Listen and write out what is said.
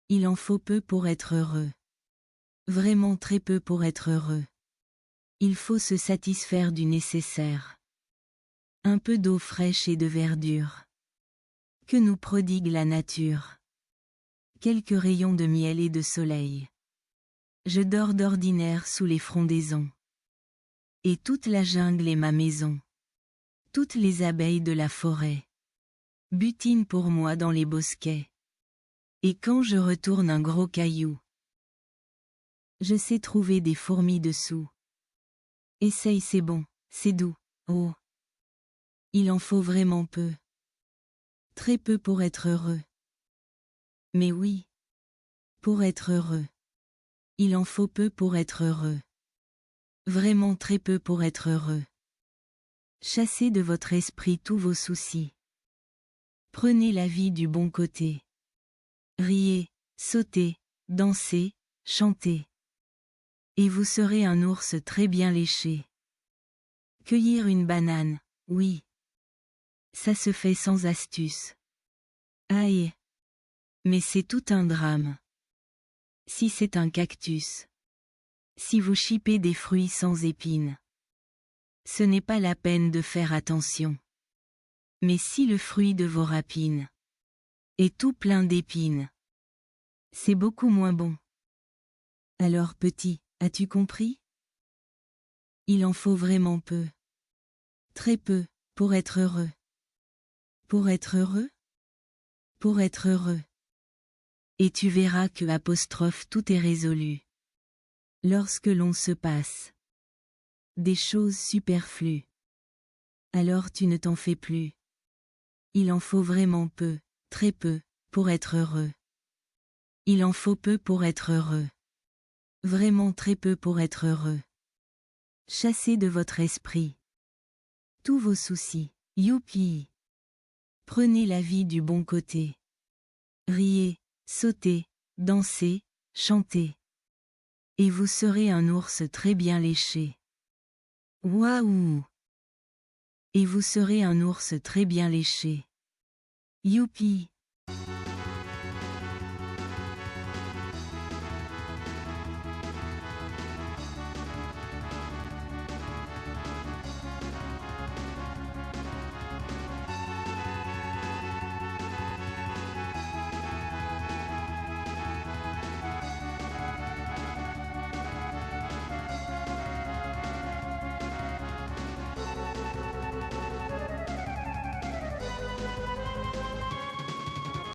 Il en faut peu pour être heureux. Vraiment très peu pour être heureux. Il faut se satisfaire du nécessaire. Un peu d'eau fraîche et de verdure. Que nous prodigue la nature. Quelques rayons de miel et de soleil. Je dors d'ordinaire sous les frondaisons. Et toute la jungle est ma maison. Toutes les abeilles de la forêt butinent pour moi dans les bosquets. Et quand je retourne un gros caillou, je sais trouver des fourmis dessous. Essaye, c'est bon, c'est doux, oh. Il en faut vraiment peu. Très peu pour être heureux. Mais oui, pour être heureux. Il en faut peu pour être heureux. Vraiment très peu pour être heureux. Chassez de votre esprit tous vos soucis. Prenez la vie du bon côté. Riez, sautez, dansez, chantez. Et vous serez un ours très bien léché. Cueillir une banane, oui. Ça se fait sans astuce. Aïe. Mais c'est tout un drame. Si c'est un cactus. Si vous chipez des fruits sans épines. Ce n'est pas la peine de faire attention. Mais si le fruit de vos rapines est tout plein d'épines, c'est beaucoup moins bon. Alors petit, as-tu compris? Il en faut vraiment peu. Très peu, pour être heureux. Pour être heureux? Pour être heureux. Et tu verras que apostrophe tout est résolu. Lorsque l'on se passe des choses superflues, alors tu ne t'en fais plus. Il en faut vraiment peu, très peu, pour être heureux. Il en faut peu pour être heureux. Vraiment très peu pour être heureux. Chassez de votre esprit tous vos soucis. Youpi! Prenez la vie du bon côté. Riez, sautez, dansez, chantez. Et vous serez un ours très bien léché. Waouh! Et vous serez un ours très bien léché. Youpi!